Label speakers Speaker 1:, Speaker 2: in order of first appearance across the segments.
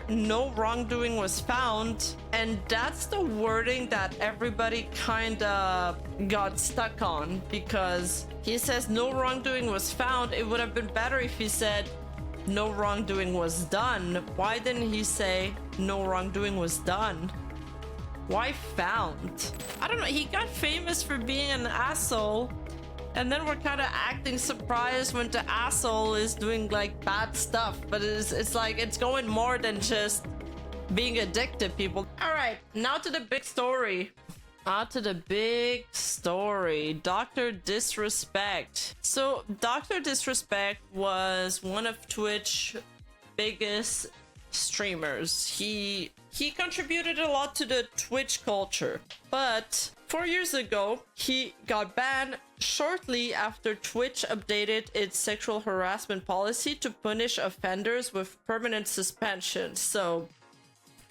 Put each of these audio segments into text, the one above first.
Speaker 1: no wrongdoing was found. And that's the wording that everybody kind of got stuck on, because he says no wrongdoing was found. It would have been better if he said no wrongdoing was done. Why didn't he say no wrongdoing was done? Why found? I don't know. He got famous for being an asshole, and then we're kind of acting surprised when the asshole is doing like bad stuff. But it's like it's going more than just being a dick to people. All right, now to the big story. Dr. Disrespect. So Dr. Disrespect was one of Twitch's biggest streamers. He contributed a lot to the Twitch culture, but 4 years ago he got banned shortly after Twitch updated its sexual harassment policy to punish offenders with permanent suspension. So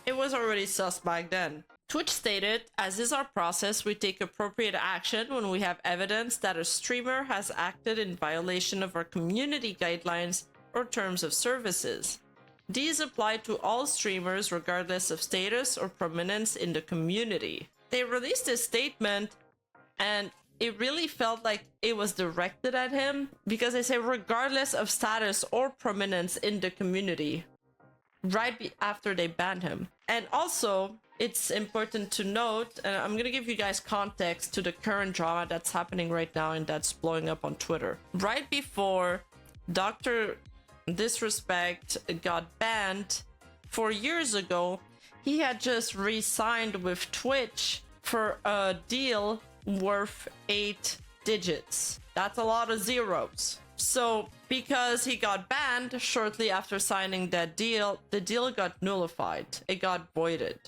Speaker 1: it was already sus back then. Twitch stated, as is our process, we take appropriate action when we have evidence that a streamer has acted in violation of our community guidelines or terms of services. These apply to all streamers regardless of status or prominence in the community. They released a statement and it really felt like it was directed at him, because they say regardless of status or prominence in the community, right after they banned him. And also, it's important to note, and I'm gonna give you guys context to the current drama that's happening right now and that's blowing up on Twitter. Right before Dr. Disrespect got banned 4 years ago, he had just re-signed with Twitch for a deal worth 8 digits. That's a lot of zeros. So because he got banned shortly after signing that deal, the deal got nullified. It got voided.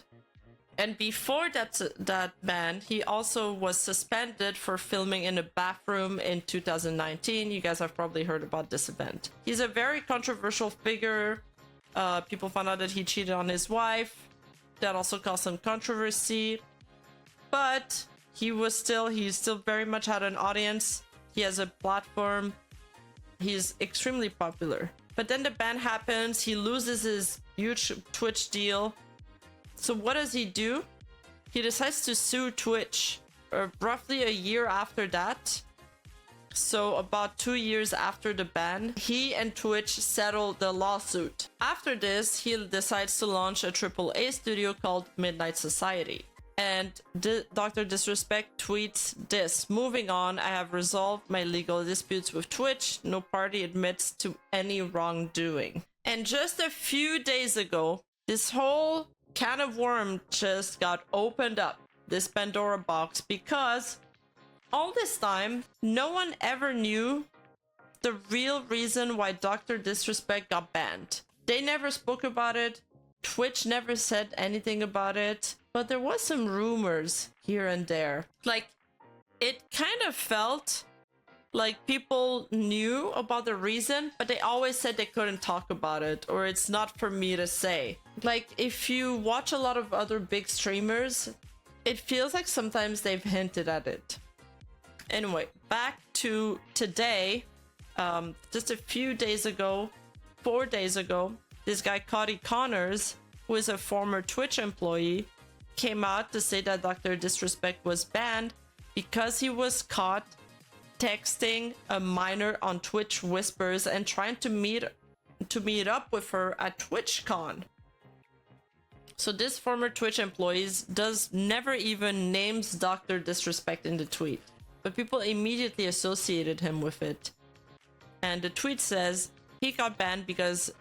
Speaker 1: And before that ban, he also was suspended for filming in a bathroom in 2019. You guys have probably heard about this event. He's a very controversial figure. People found out that he cheated on his wife. That also caused some controversy. But he still very much had an audience. He has a platform. He's extremely popular. But then the ban happens. He loses his huge Twitch deal. So what does he do? He decides to sue Twitch roughly a year after that. So about 2 years after the ban, he and Twitch settled the lawsuit. After this, he decides to launch a AAA studio called Midnight Society. And Dr. Disrespect tweets this: moving on, I have resolved my legal disputes with Twitch. No party admits to any wrongdoing. And just a few days ago, this whole can of worm just got opened up, this Pandora box, because all this time no one ever knew the real reason why Dr. Disrespect got banned. They never spoke about it. Twitch never said anything about it, but there was some rumors here and there. Like, it kind of felt like people knew about the reason, but they always said they couldn't talk about it, or it's not for me to say. Like, if you watch a lot of other big streamers, it feels like sometimes they've hinted at it. Anyway, back to today. Just a few days ago, 4 days ago, this guy Cody Connors, who is a former Twitch employee, came out to say that Dr. Disrespect was banned because he was caught texting a minor on Twitch Whispers and trying to meet up with her at TwitchCon. So this former Twitch employee never even names Dr. Disrespect in the tweet, but people immediately associated him with it. And the tweet says he got banned because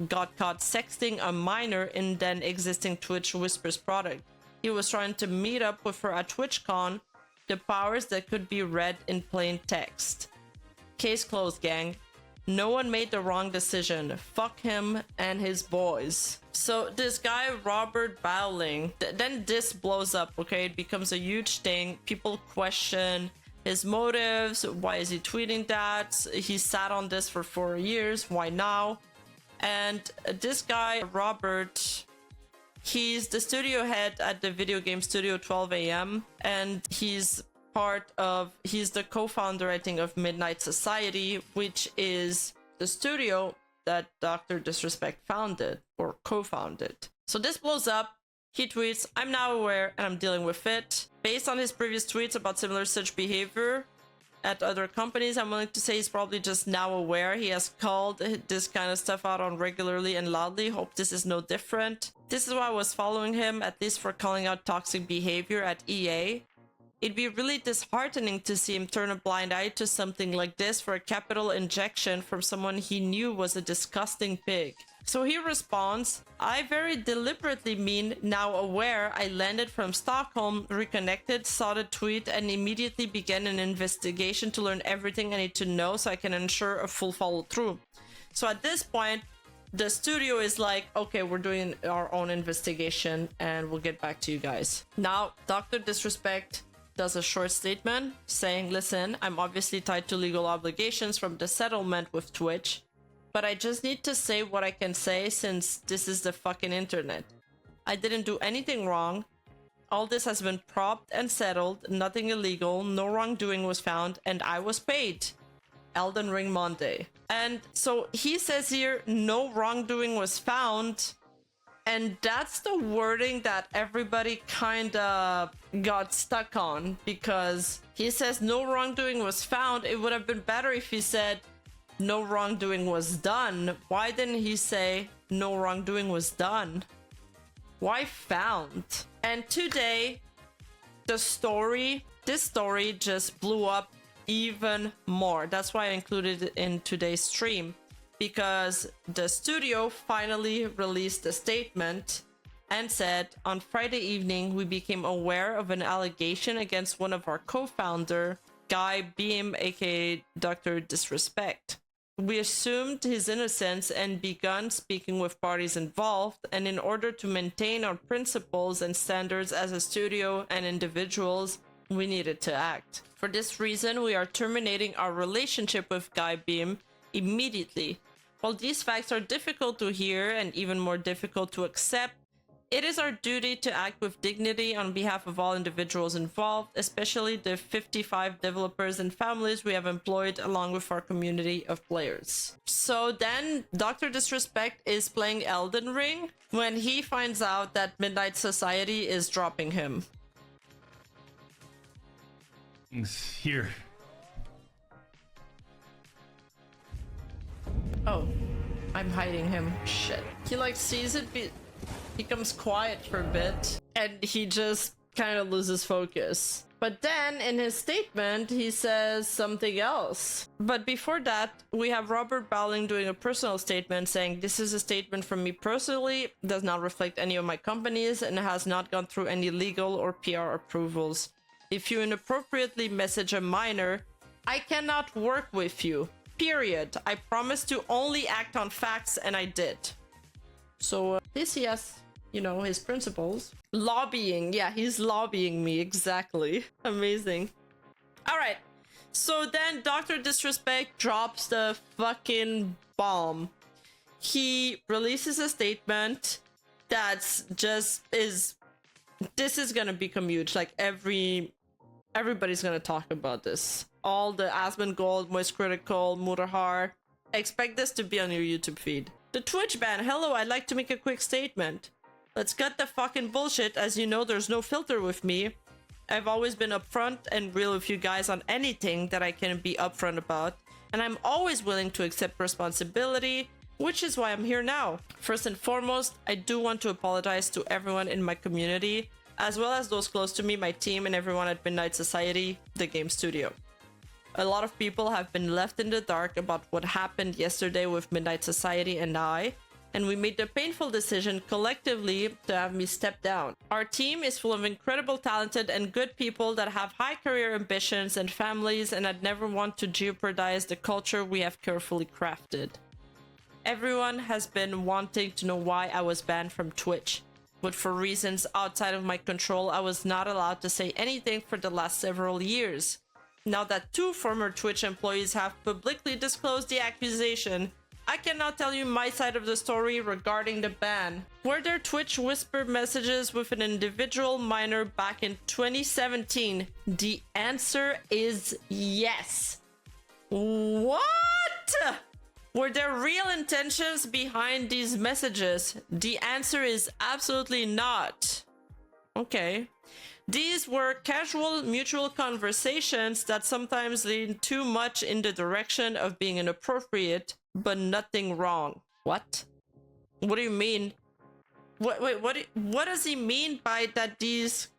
Speaker 1: got caught sexting a minor in then existing Twitch Whispers product. He was trying to meet up with her at TwitchCon, the powers that could be read in plain text. Case closed, gang. No one made the wrong decision. Fuck him and his boys. So this guy, Robert Bowling, then this blows up, okay? It becomes a huge thing. People question his motives. Why is he tweeting that? He sat on this for 4 years. Why now? And this guy, Robert, he's the studio head at the video game studio 12 AM. And he's the co-founder, I think, of Midnight Society, which is the studio that Dr. Disrespect founded or co-founded. So this blows up. He tweets, "I'm now aware and I'm dealing with it." Based on his previous tweets about similar such behavior at other companies, I'm willing to say he's probably just now aware. He has called this kind of stuff out on regularly and loudly. Hope this is no different. This is why I was following him, at least for calling out toxic behavior at EA. It'd be really disheartening to see him turn a blind eye to something like this for a capital injection from someone he knew was a disgusting pig. So he responds, "I very deliberately mean now aware. I landed from Stockholm, reconnected, saw the tweet, and immediately began an investigation to learn everything I need to know so I can ensure a full follow through." So at this point, the studio is like, okay, we're doing our own investigation and we'll get back to you guys. Now, Dr. Disrespect does a short statement saying, "Listen, I'm obviously tied to legal obligations from the settlement with Twitch, but I just need to say what I can say since this is the fucking internet. I didn't do anything wrong. All this has been propped and settled, nothing illegal, no wrongdoing was found, and I was paid. Elden Ring Monday." And so he says here, no wrongdoing was found. And that's the wording that everybody kind of got stuck on, because he says no wrongdoing was found. It would have been better if he said no wrongdoing was done. Why didn't he say no wrongdoing was done? Why found? And today, this story just blew up even more. That's why I included it in today's stream, because the studio finally released a statement and said, "On Friday evening, we became aware of an allegation against one of our co-founder, Guy Beam, aka Dr. Disrespect. We assumed his innocence and begun speaking with parties involved, and in order to maintain our principles and standards as a studio and individuals, we needed to act. For this reason, we are terminating our relationship with Guy Beam immediately. While these facts are difficult to hear and even more difficult to accept, it is our duty to act with dignity on behalf of all individuals involved, especially the 55 developers and families we have employed along with our community of players." So then Dr. Disrespect is playing Elden Ring when he finds out that Midnight Society is dropping him.
Speaker 2: Here.
Speaker 1: Oh, I'm hiding him. Shit. He like sees it, becomes quiet for a bit, and he just kind of loses focus. But then in his statement, he says something else. But before that, we have Robert Bowling doing a personal statement saying, "This is a statement from me personally, does not reflect any of my companies, and has not gone through any legal or PR approvals. If you inappropriately message a minor, I cannot work with you. Period. I promised to only act on facts, and I did." So this he has, you know, his principles. Lobbying. Yeah, he's lobbying me. Exactly. Amazing. All right. So then Dr. Disrespect drops the fucking bomb. He releases a statement that's just is... This is gonna become huge. Like everybody's gonna talk about this. All the Asmongold, Moist Critical, Mutahar. Expect this to be on your YouTube feed. The Twitch ban. "Hello, I'd like to make a quick statement. Let's cut the fucking bullshit. As you know, there's no filter with me. I've always been upfront and real with you guys on anything that I can be upfront about. And I'm always willing to accept responsibility, which is why I'm here now. First and foremost, I do want to apologize to everyone in my community, as well as those close to me, my team, and everyone at Midnight Society, the game studio. A lot of people have been left in the dark about what happened yesterday with Midnight Society and I, and we made the painful decision collectively to have me step down. Our team is full of incredible, talented, and good people that have high career ambitions and families, and I'd never want to jeopardize the culture we have carefully crafted. Everyone has been wanting to know why I was banned from Twitch, but for reasons outside of my control, I was not allowed to say anything for the last several years. Now that 2 former Twitch employees have publicly disclosed the accusation, I cannot tell you my side of the story regarding the ban. Were there Twitch whisper messages with an individual minor back in 2017? The answer is yes. What? Were there real intentions behind these messages? The answer is absolutely not. Okay. These were casual, mutual conversations that sometimes lean too much in the direction of being inappropriate, but nothing wrong. What? What do you mean? What does he mean by that these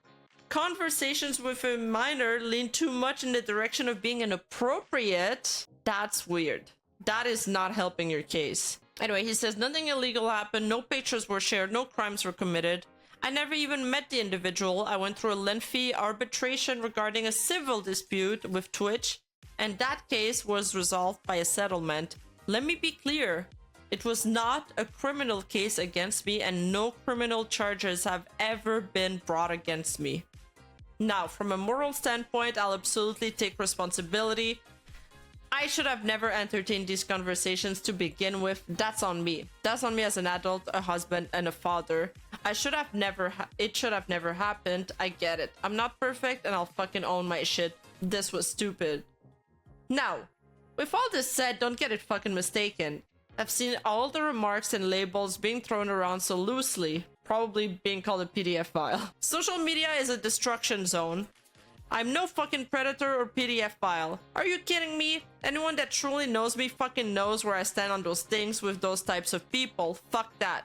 Speaker 1: conversations with a minor lean too much in the direction of being inappropriate? That's weird. That is not helping your case. Anyway, he says nothing illegal happened, no pictures were shared, no crimes were committed. I never even met the individual. I went through a lengthy arbitration regarding a civil dispute with Twitch, and that case was resolved by a settlement. Let me be clear. It was not a criminal case against me, and no criminal charges have ever been brought against me. Now, from a moral standpoint, I'll absolutely take responsibility. I should have never entertained these conversations to begin with. That's on me. That's on me as an adult, a husband, and a father. It should have never happened. I get it. I'm not perfect, and I'll fucking own my shit. This was stupid. Now, with all this said, don't get it fucking mistaken. I've seen all the remarks and labels being thrown around so loosely, probably being called a PDF file. Social media is a destruction zone. I'm no fucking predator or PDF file. Are you kidding me? Anyone that truly knows me fucking knows where I stand on those things with those types of people. Fuck that.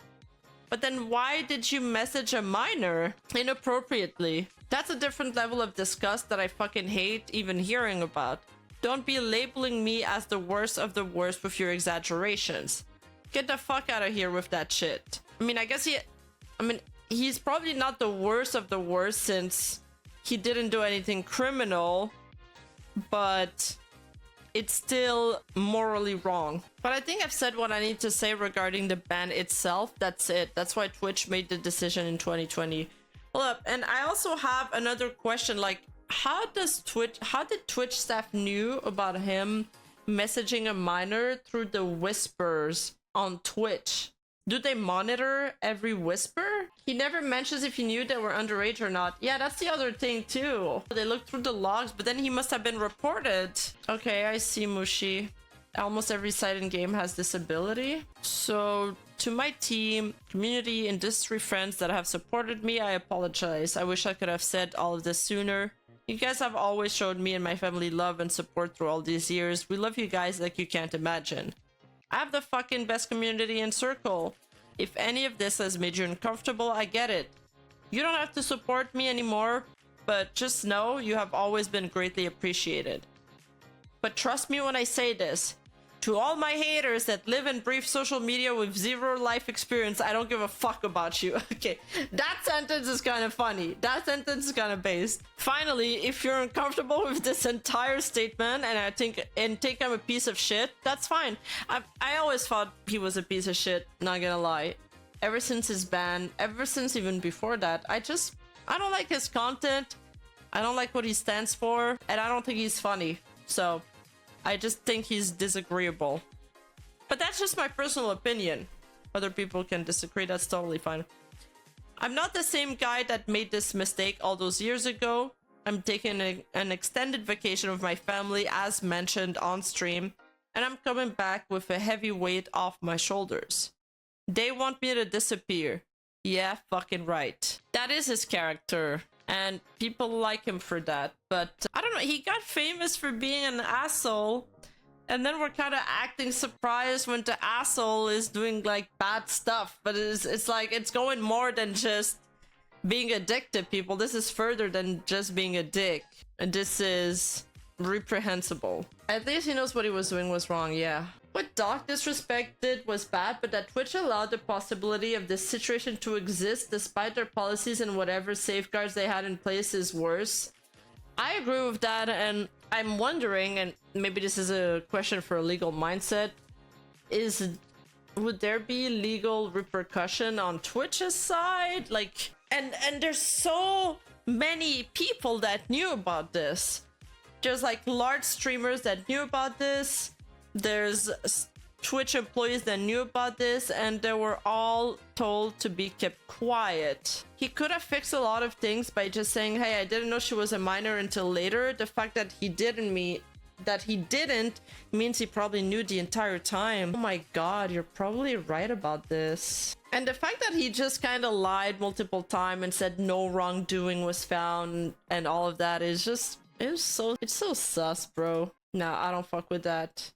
Speaker 1: But then why did you message a minor inappropriately? That's a different level of disgust that I fucking hate even hearing about. Don't be labeling me as the worst of the worst with your exaggerations. Get the fuck out of here with that shit. I mean, he's probably not the worst of the worst since he didn't do anything criminal, but it's still morally wrong. But I think I've said what I need to say regarding the ban itself. That's it. That's why Twitch made the decision in 2020. Hold up. And I also have another question, like, how did Twitch staff knew about him messaging a minor through the whispers on Twitch? Do they monitor every whisper? He never mentions if he knew they were underage or not. Yeah, that's the other thing too. They looked through the logs, but then he must have been reported. Okay, I see, Mushi. Almost every site in game has this ability. So to my team, community, industry friends that have supported me, I apologize. I wish I could have said all of this sooner. You guys have always showed me and my family love and support through all these years. We love you guys like you can't imagine. I have the fucking best community and circle. If any of this has made you uncomfortable, I get it. You don't have to support me anymore, but just know you have always been greatly appreciated. But trust me when I say this. To all my haters that live and breathe social media with zero life experience, I don't give a fuck about you. Okay, that sentence is kind of funny. That sentence is kind of based. Finally, if you're uncomfortable with this entire statement and think I'm a piece of shit, that's fine. I always thought he was a piece of shit, not gonna lie. Ever since his ban, ever since even before that, I don't like his content. I don't like what he stands for, and I don't think he's funny. So I just think he's disagreeable. But that's just my personal opinion. Other people can disagree, that's totally fine. I'm not the same guy that made this mistake all those years ago. I'm taking an extended vacation with my family, as mentioned on stream, and I'm coming back with a heavy weight off my shoulders. They want me to disappear. Yeah, fucking right. That is his character. And people like him for that, but I don't know, he got famous for being an asshole, and then we're kind of acting surprised when the asshole is doing like bad stuff, but it's like it's going more than just being a dick to people. This is further than just being a dick, and this is reprehensible. At least he knows what he was doing was wrong. Yeah, what Doc Disrespect did was bad, but that Twitch allowed the possibility of this situation to exist despite their policies and whatever safeguards they had in place is worse. I agree with that, and I'm wondering, and maybe this is a question for a legal mindset, would there be legal repercussion on Twitch's side? Like, and there's so many people that knew about this. There's like large streamers that knew about this. There's Twitch employees that knew about this, and they were all told to be kept quiet. He could have fixed a lot of things by just saying, hey, I didn't know she was a minor until later. The fact that he didn't that he didn't means he probably knew the entire time. Oh my god, you're probably right about this. And the fact that he just kind of lied multiple times and said no wrongdoing was found and all of that is just, it's so sus, bro. Nah, I don't fuck with that.